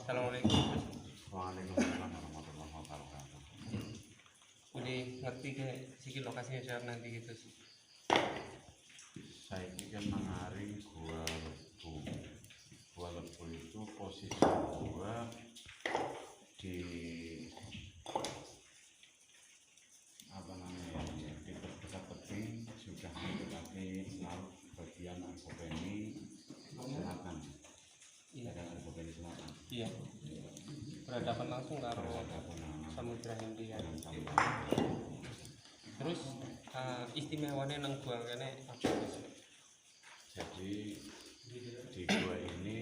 Assalamualaikum. Waalaikumsalam warahmatullahi wabarakatuh. Udah ngerti ke siki lokasinya siapa nanti gitu sih. Saya kan mengaring Gua Lebu itu posisi gua di apa namanya ya, di dekat tebing sudah mendekati laut bagian Argopeni Selatan. Iya. Bagian Argopeni Selatan. Iya. Berhadapan langsung karo Berhadapan Samudra Hindia. dengan Samudra. Terus istimewanya nang gua kene apa sih? Jadi di gua ini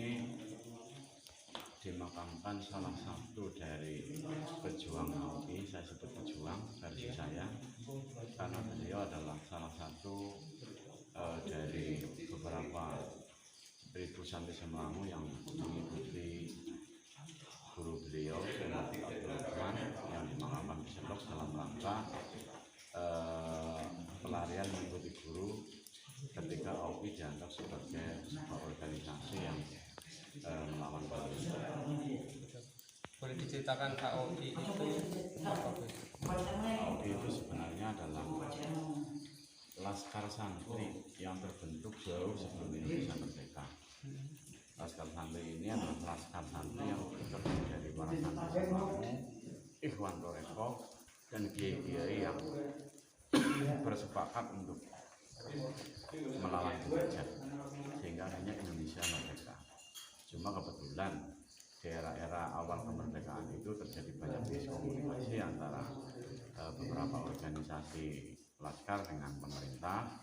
dimakamkan salah satu dari pejuang AUI, saya sebut pejuang versi saya, karena beliau adalah salah satu dari beberapa ribu santri Semelangu yang mengikuti guru beliau Abdul Rahman yang dimakamkan di Selok dalam rangka pelarian mengikuti guru ketika AUI dianggap sebagai organisasi yang melawan pemerintah. Boleh diceritakan AOI itu apa Gus? AUI itu sebenarnya adalah laskar santri yang terbentuk jauh sebelum Indonesia merdeka. Laskar santri ini adalah laskar santri yang terdiri dari para santri Semelangu, Ikhwan Toreko, dan kiai-kiai yang bersepakat untuk melawan penjajah sehingga akhirnya Indonesia merdeka. Cuma kebetulan di era-era awal kemerdekaan itu terjadi banyak miskomunikasi antara beberapa organisasi laskar dengan pemerintah,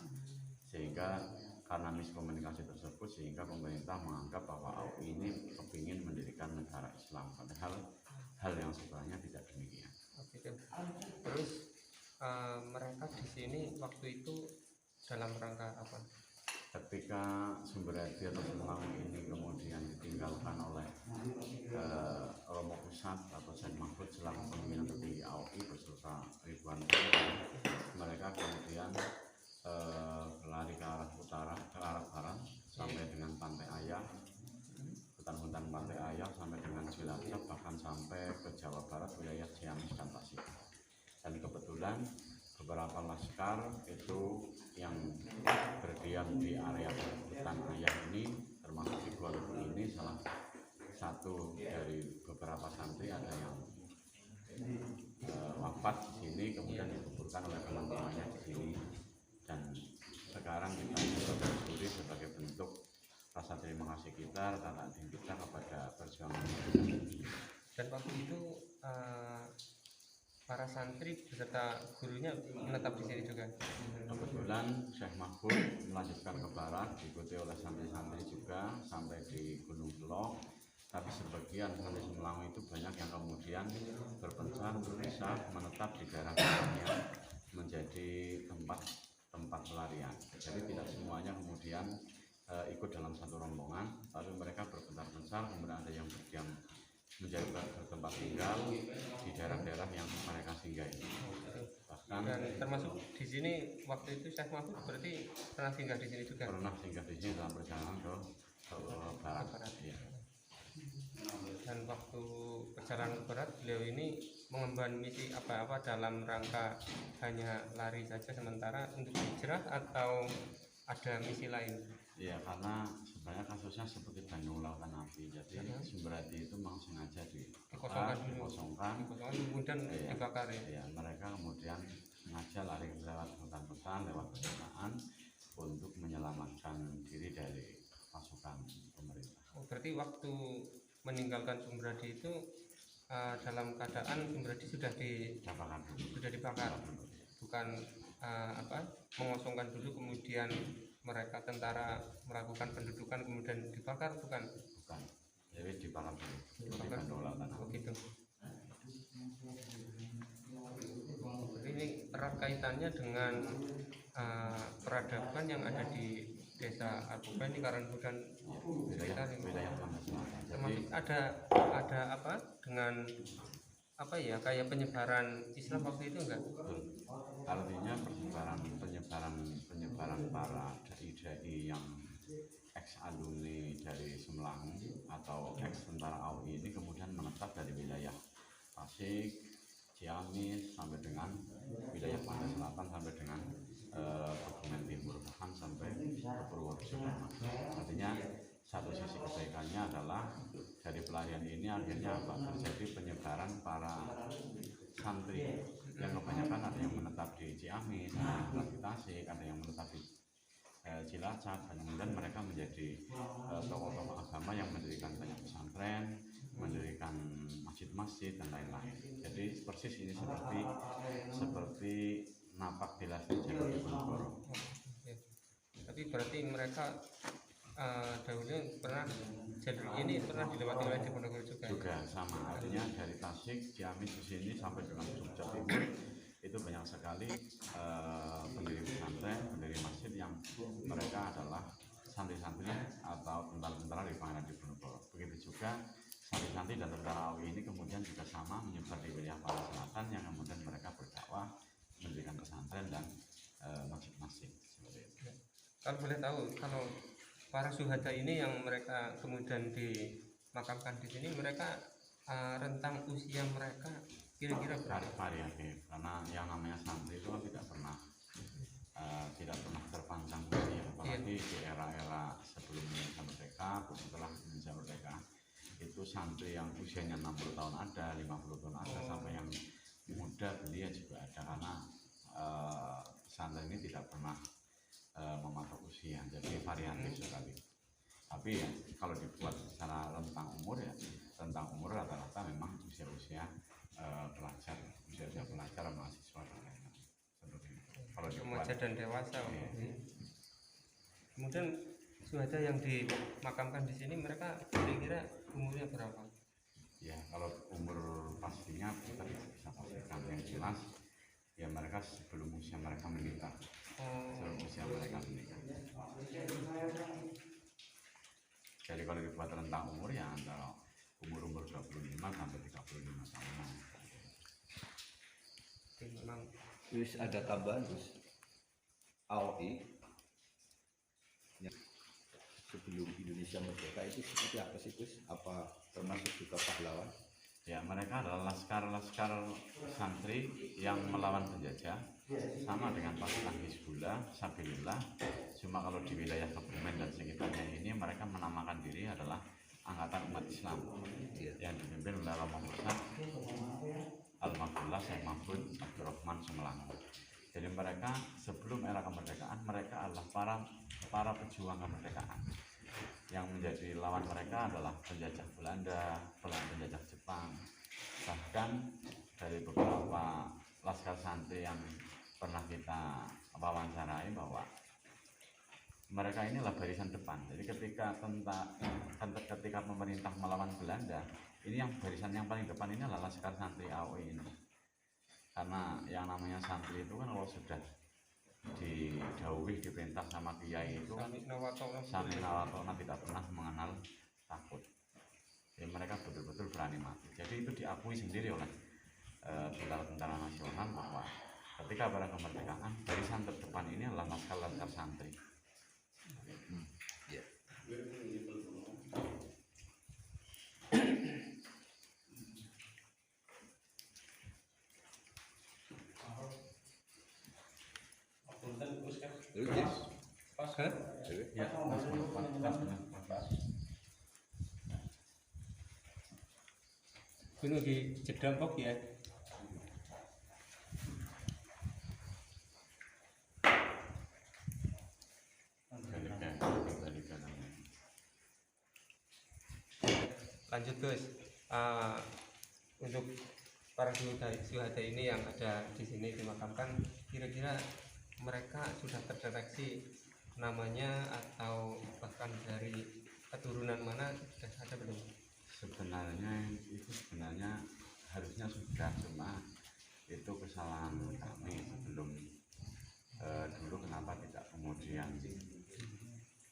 sehingga karena miskomunikasi tersebut sehingga pemerintah menganggap bahwa AUI ini kepingin mendirikan negara Islam, padahal hal yang sebenarnya tidak demikian. Oke. Terus mereka di sini waktu itu dalam rangka apa? Ketika Sumberarti atau Semelangu ini kemudian ditinggalkan oleh Romo Pusat atau Syekh Mahfud selaku pimpinan tertinggi AUI beserta ribuan orang, mereka kemudian berlari ke arah utara, ke arah barat sampai dengan Pantai Ayah, hutan-hutan Pantai Ayah sampai dengan Cilacap, bahkan sampai ke Jawa Barat, wilayah Ciamis dan Tasik. Dan kebetulan beberapa laskar itu yang berdiam di area hutan Ayah ini, termasuk di Gua Lebu ini, salah satu dari beberapa santri ada yang wafat di sini, kemudian dikuburkan oleh teman-temannya di sini, dan sekarang kita bersyukur sebagai bentuk rasa terima kasih kita, rasa adil kita kepada perjuangan ini. Dan waktu itu para santri beserta gurunya menetap di sini juga. Kebetulan Syekh Mahfud melanjutkan ke barat, diikuti oleh santri-santri juga sampai di Gunung Selok. Tapi sebagian santri Semelangu itu banyak yang kemudian berpencar, berpisah, menetap di daerah yang menjadi tempat pelarian. Jadi tidak semuanya kemudian ikut dalam satu rombongan, tapi mereka berpencar-pencar, kemudian ada yang berdiam menjadi bertempat tinggal di daerah-daerah yang mereka singgahi. Bahkan Dan termasuk di sini waktu itu Syekh Mahfud berarti pernah singgah di sini juga. pernah singgah di sini dalam perjalanan ke barat. Ya. Dan waktu perjalanan ke barat beliau ini mengemban misi apa-apa dalam rangka hanya lari saja sementara untuk hijrah atau ada misi lain? Iya, karena sebenarnya kasusnya seperti Bandung Lautan Api. Jadi Sumberarti itu memang sengaja dikosongkan, kemudian dibakar ya. Iya, mereka kemudian sengaja lari lewat hutan-hutan, lewat pedesaan untuk menyelamatkan diri dari pasukan pemerintah. Oh, berarti waktu meninggalkan Sumberarti itu dalam keadaan Sumberarti sudah dibakar, bukan mengosongkan dulu kemudian mereka tentara melakukan pendudukan kemudian dibakar, bukan? Jadi dibakar dulu. Oh gitu. Jadi ini erat kaitannya dengan peradaban yang ada di desa Argopeni, Karanghutan sekitar ini. Termasuk ada apa dengan apa ya, kayak penyebaran Islam waktu itu enggak? Artinya penyebaran para dai-dai yang ex alumni dari Semelangu atau ex tentara AUI ini kemudian Tasik, Ciamis sampai dengan wilayah pantai selatan sampai dengan Kebumen Timur, bahkan sampai ke Purworejo. Artinya satu sisi kebaikannya adalah dari pelarian ini akhirnya terjadi penyebaran para santri yang kebanyakan ada yang menetap di Ciamis, ada yang menetap di Tasik, ada yang menetap di Cilacap, dan kemudian mereka menjadi tokoh-tokoh agama yang mendirikan banyak pesantren, mendirikan masjid-masjid dan lain-lain. Jadi persis ini seperti napak tilas Jalur Diponegoro. Tapi berarti mereka dahulu pernah jalur ini pernah dilewati oleh Diponegoro juga. Juga sama, artinya dari Tasik, Ciamis ke sini sampai dengan Jogja Timur itu banyak sekali pendiri pesantren, pendiri masjid yang mereka adalah santri-santri atau tentara-tentara di Pangeran Diponegoro. Begitu juga santri-santri dan tentara AOI ini kemudian juga sama menyebar di wilayah Pantai Selatan yang kemudian mereka berdakwah, mendirikan pesantren dan masjid-masjid seperti itu. Kalau boleh tahu, kalau para syuhada ini yang mereka kemudian dimakamkan di sini, mereka rentang usia mereka kira-kira berapa? Variatif, karena yang namanya santri itu tidak pernah terpancang usia, apalagi di era-era sebelum Indonesia Merdeka, setelah Indonesia Merdeka itu santri yang usianya 60 tahun ada, 50 tahun ada, sampai yang muda belia juga ada, karena pesantren ini tidak pernah mematok usia, jadi variatif sekali. Tapi ya kalau dibuat secara rentang umur, ya rentang umur rata-rata memang usia-usia pelajar, usia-usia pelajar, mahasiswa dan lain-lain seperti itu. Kalau remaja dan dewasa. Kemudian syuhada yang dimakamkan di sini mereka kira-kira umurnya berapa? Ya kalau umur pastinya kita tidak bisa pastikan, yang jelas ya mereka sebelum usia mereka menikah. Sebelum usia mereka menikah. Jadi kalau dibuat rentang umur ya antara umur 25 sampai 35 tahun. Memang terus ada tambahan terus AOI yang sebelum Indonesia Merdeka itu seperti apa sih Gus? Apa termasuk juga pahlawan? Ya mereka adalah laskar santri yang melawan penjajah, sama dengan pasukan Hizbullah, Sabilillah. Cuma kalau di wilayah Kebumen dan sekitarnya ini mereka menamakan diri adalah Angkatan Umat Islam yang dipimpin oleh Romo Besar Al-Maghfurlah Syekh Mahfud Abdurrahman Sumelang. Jadi mereka sebelum era kemerdekaan mereka adalah para pejuang kemerdekaan. Yang menjadi lawan mereka adalah penjajah Belanda, penjajah Jepang. Bahkan dari beberapa laskar santri yang pernah kita wawancarai bahwa mereka inilah barisan depan. Jadi ketika pemerintah melawan Belanda, ini yang barisan yang paling depan ini adalah laskar santri AOI ini. Karena yang namanya santri itu kan kalau sudah didhawuhi diperintah sama kiai itu kan sami nawatona, tidak pernah mengenal takut. Jadi mereka betul-betul berani mati. Jadi itu diakui sendiri oleh tentara nasional bahwa ketika pada kemerdekaan barisan terdepan ini adalah laskar santri. Ya, Gunung di Jedampok ya. Lanjut Gus, untuk para syuhada ini yang ada di sini dimakamkan, kira-kira mereka sudah terdeteksi namanya atau bahkan dari keturunan mana sudah ada belum? Sebenarnya harusnya sudah, cuma itu kesalahan kami sebelum dulu kenapa tidak kemudian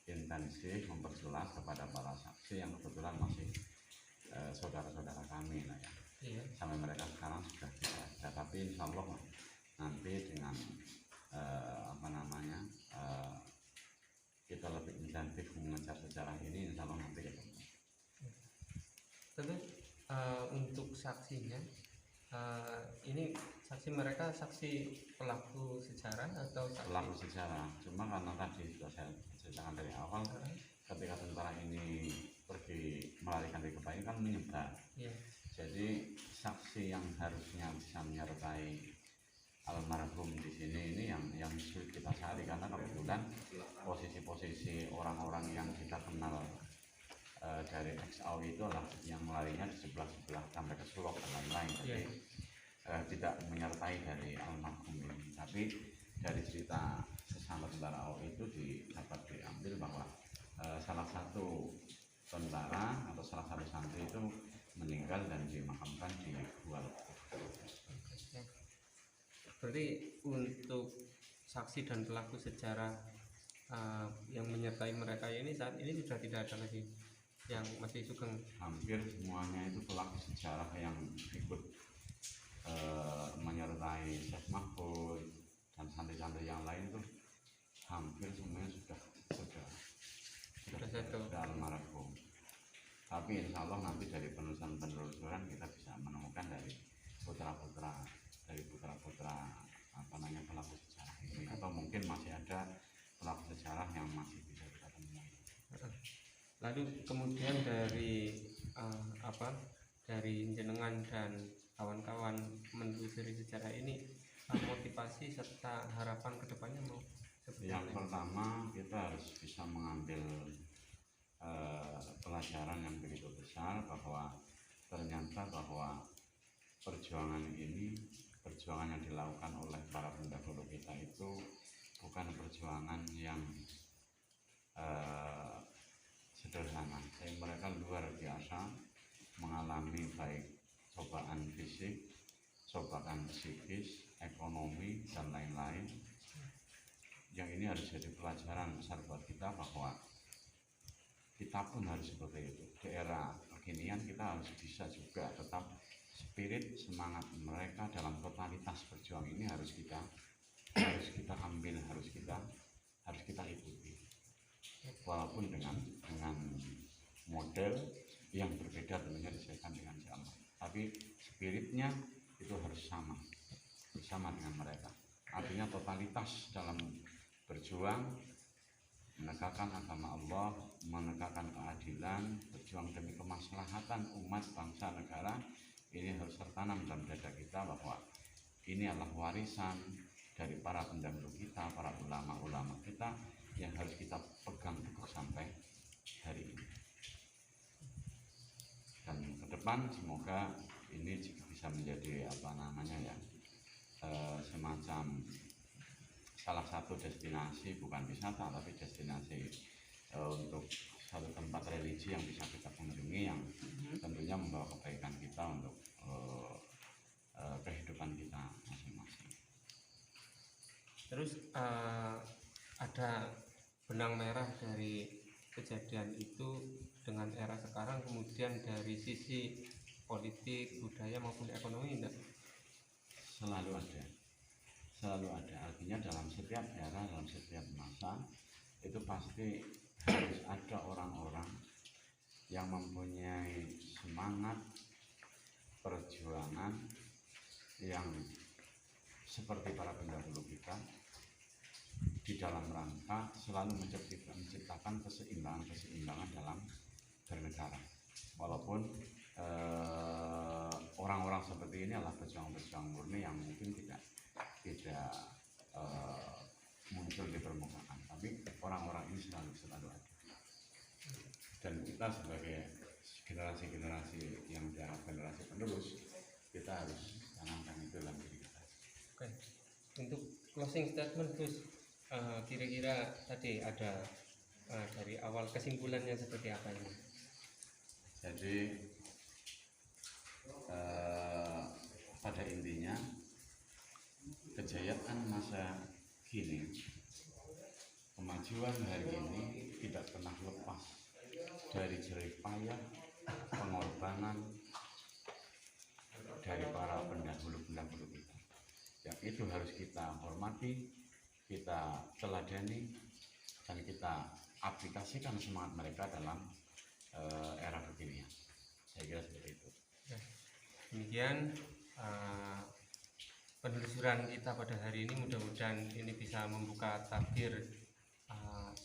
intensif memperjelas kepada para saksi yang kebetulan masih saudara-saudara kami lah ya. Iya. Sampai mereka sekarang sudah tidak ada, tapi insya Allah nanti dengan kita lebih intensif mengejar sejarah ini, insya Allah nanti ketemu. Tapi untuk saksinya ini saksi mereka saksi pelaku sejarah atau saksi pelaku sejarah. Cuma karena tadi sudah saya ceritakan dari awal, ketika tentara ini pergi melarikan diri ke Bayi kan menyebar. ya, Jadi saksi yang harusnya bisa menyertai almarhum di sini ini yang sulit kita cari, karena kebetulan posisi-posisi orang-orang yang kita kenal dari XAU itu adalah yang melarinya di sebelah-sebelah sampai ke Sulok dan lain-lain. Jadi tidak menyertai dari almarhum ini. Tapi dari cerita sesama tentara AUI itu dapat diambil bahwa salah satu tentara atau salah satu santri itu meninggal dan dimakamkan di Gual. berarti untuk saksi dan pelaku sejarah yang menyertai mereka ini saat ini sudah tidak ada lagi yang masih sugeng. Hampir semuanya itu pelaku sejarah yang ikut menyertai Syekh Mahfud dan santri-santri yang lain itu hampir semuanya sudah almarhum. Tapi insya Allah nanti dari penelusuran kita bisa menemukan dari putra-putra pelaku sejarah ini, atau mungkin masih ada pelaku sejarah yang masih bisa kita temui. Lalu kemudian dari dari jenengan dan kawan-kawan menelusuri sejarah ini, motivasi serta harapan kedepannya mau seperti Yang apa? pertama, kita harus bisa mengambil pelajaran yang begitu besar, bahwa ternyata bahwa perjuangan yang dilakukan oleh para pendahulu kita itu bukan perjuangan yang sederhana. Mereka luar biasa mengalami baik cobaan fisik, cobaan psikis, ekonomi, dan lain-lain. Yang ini harus jadi pelajaran besar buat kita, bahwa kita pun harus seperti itu. Di era kekinian kita harus bisa juga tetap spirit, semangat mereka dalam totalitas berjuang ini harus kita ambil, harus kita ikuti. Walaupun dengan model yang berbeda tentunya disesuaikan dengan zaman, tapi spiritnya itu harus sama dengan mereka. Artinya totalitas dalam berjuang, menegakkan agama Allah, menegakkan keadilan, berjuang demi kemaslahatan umat, bangsa, negara. Ini harus tertanam dalam dada kita, bahwa ini adalah warisan dari para pendahulu kita, para ulama-ulama kita, yang harus kita pegang teguh sampai hari ini. Dan ke depan semoga ini bisa menjadi semacam salah satu destinasi, bukan wisata tapi destinasi untuk satu tempat religi yang bisa kita kunjungi, yang tentunya membawa kebaikan kita untuk kehidupan kita masing-masing. Terus ada benang merah dari kejadian itu dengan era sekarang, kemudian dari sisi politik, budaya maupun ekonomi enggak? Selalu ada. Artinya dalam setiap era, dalam setiap masa itu pasti harus ada orang-orang yang mempunyai semangat perjuangan yang seperti para pendahulu kita, di dalam rangka selalu menciptakan keseimbangan dalam bernegara. Walaupun orang-orang seperti ini adalah pejuang-pejuang murni yang mungkin tidak muncul di permukaan, tapi orang-orang ini selalu ada. Dan kita sebagai generasi yang generasi penerus, kita harus tanamkan itu dalam diri kita. Oke. Untuk closing statement Gus, kira-kira tadi ada dari awal kesimpulannya seperti apa ini? Jadi pada intinya kejayaan masa kini, kemajuan hari ini tidak pernah lepas dari jerih payah pengorbanan dari para pendahulu kita. Yang itu harus kita hormati, kita teladani, dan kita aplikasikan semangat mereka dalam era kekinian. Saya kira seperti itu. Demikian uh, penelusuran kita pada hari ini. Mudah-mudahan ini bisa membuka tabir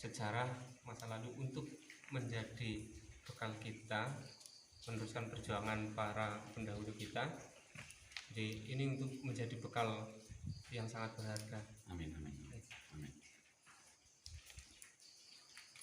sejarah masa lalu untuk menjadi bekal kita meneruskan perjuangan para pendahulu kita. Jadi ini untuk menjadi bekal yang sangat berharga. Amin, amin.